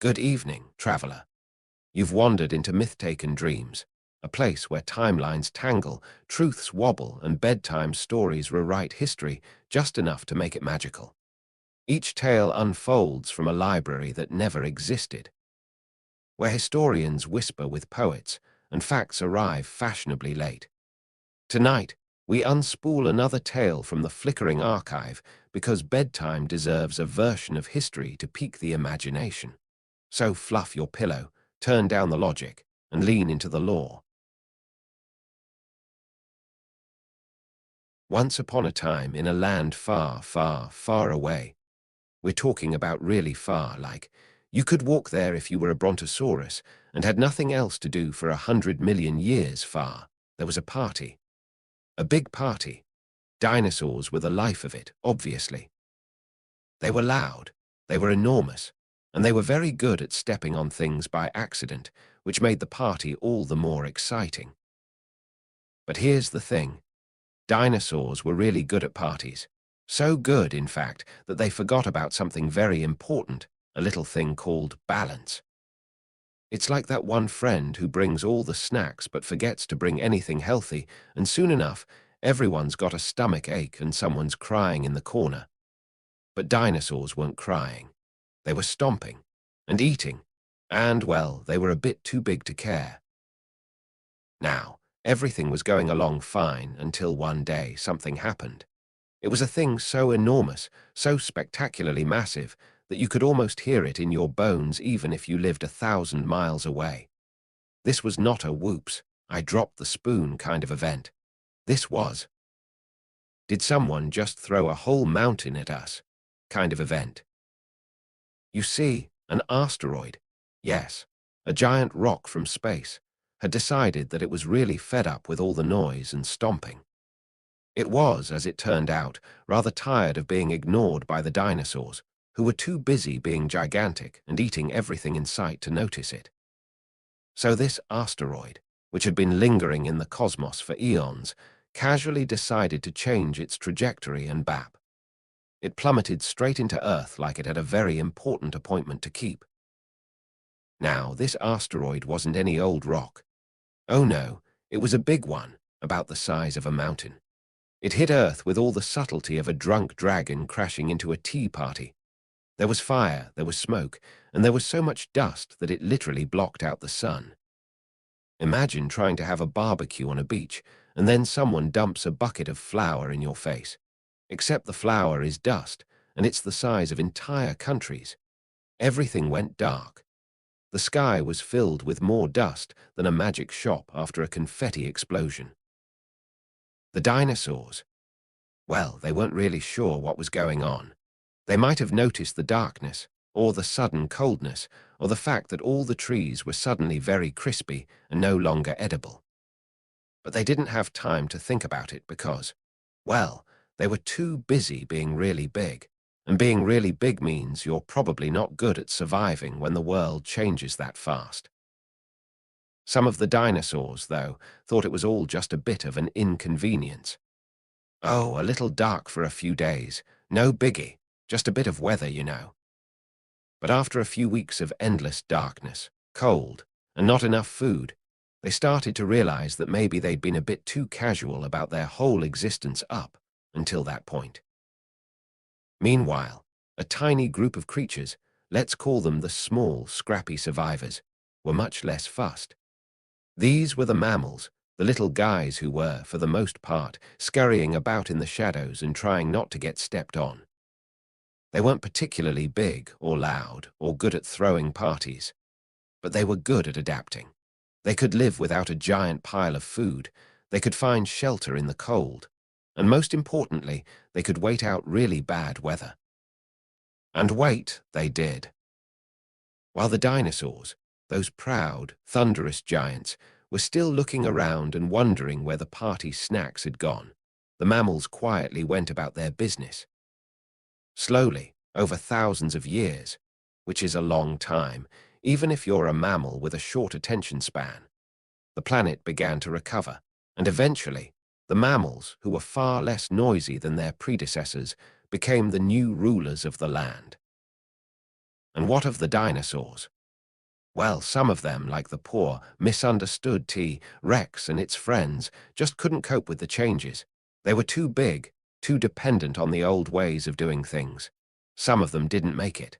Good evening, traveler. You've wandered into myth-taken dreams, a place where timelines tangle, truths wobble, and bedtime stories rewrite history just enough to make it magical. Each tale unfolds from a library that never existed, where historians whisper with poets and facts arrive fashionably late. Tonight, we unspool another tale from the flickering archive because bedtime deserves a version of history to pique the imagination. So fluff your pillow, turn down the logic, and lean into the lore. Once upon a time in a land far, far, far away. We're talking about really far, like you could walk there if you were a brontosaurus and had nothing else to do for 100 million years far. There was a party. A big party. Dinosaurs were the life of it, obviously. They were loud, they were enormous, and they were very good at stepping on things by accident, which made the party all the more exciting. But here's the thing. Dinosaurs were really good at parties. So good, in fact, that they forgot about something very important, a little thing called balance. It's like that one friend who brings all the snacks but forgets to bring anything healthy, and soon enough, everyone's got a stomach ache and someone's crying in the corner. But dinosaurs weren't crying. They were stomping and eating, and, well, they were a bit too big to care. Now, everything was going along fine until one day something happened. It was a thing so enormous, so spectacularly massive, that you could almost hear it in your bones even if you lived 1,000 miles away. This was not a whoops, I dropped the spoon kind of event. This was, did someone just throw a whole mountain at us kind of event. You see, an asteroid, yes, a giant rock from space, had decided that it was really fed up with all the noise and stomping. It was, as it turned out, rather tired of being ignored by the dinosaurs, who were too busy being gigantic and eating everything in sight to notice it. So this asteroid, which had been lingering in the cosmos for eons, casually decided to change its trajectory and bap. It plummeted straight into Earth like it had a very important appointment to keep. Now, this asteroid wasn't any old rock. Oh no, it was a big one, about the size of a mountain. It hit Earth with all the subtlety of a drunk dragon crashing into a tea party. There was fire, there was smoke, and there was so much dust that it literally blocked out the sun. Imagine trying to have a barbecue on a beach, and then someone dumps a bucket of flour in your face. Except the flour is dust, and it's the size of entire countries. Everything went dark. The sky was filled with more dust than a magic shop after a confetti explosion. The dinosaurs, well, they weren't really sure what was going on. They might have noticed the darkness, or the sudden coldness, or the fact that all the trees were suddenly very crispy and no longer edible. But they didn't have time to think about it because, well, they were too busy being really big. And being really big means you're probably not good at surviving when the world changes that fast. Some of the dinosaurs, though, thought it was all just a bit of an inconvenience. Oh, a little dark for a few days. No biggie. Just a bit of weather, you know. But after a few weeks of endless darkness, cold, and not enough food, they started to realize that maybe they'd been a bit too casual about their whole existence up until that point. Meanwhile, a tiny group of creatures, let's call them the small, scrappy survivors, were much less fussed. These were the mammals, the little guys who were, for the most part, scurrying about in the shadows and trying not to get stepped on. They weren't particularly big or loud or good at throwing parties, but they were good at adapting. They could live without a giant pile of food, they could find shelter in the cold, and most importantly, they could wait out really bad weather. And wait, they did. While the dinosaurs, those proud, thunderous giants, were still looking around and wondering where the party snacks had gone, the mammals quietly went about their business. Slowly, over thousands of years, which is a long time, even if you're a mammal with a short attention span, the planet began to recover, and eventually, the mammals, who were far less noisy than their predecessors, became the new rulers of the land. And what of the dinosaurs? Well, some of them, like the poor, misunderstood T-Rex and its friends, just couldn't cope with the changes. They were too big, too dependent on the old ways of doing things. Some of them didn't make it.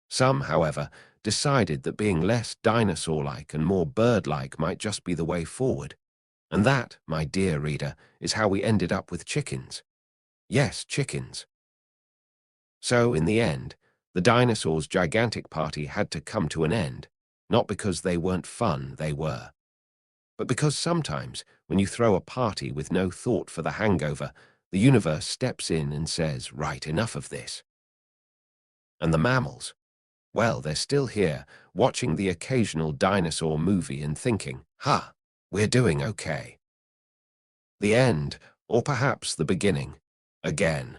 Some, however, decided that being less dinosaur-like and more bird-like might just be the way forward. And that, my dear reader, is how we ended up with chickens. Yes, chickens. So, in the end, the dinosaurs' gigantic party had to come to an end, not because they weren't fun, they were, but because sometimes, when you throw a party with no thought for the hangover, the universe steps in and says, right, enough of this. And the mammals? Well, they're still here, watching the occasional dinosaur movie and thinking, we're doing okay. The end, or perhaps the beginning, again.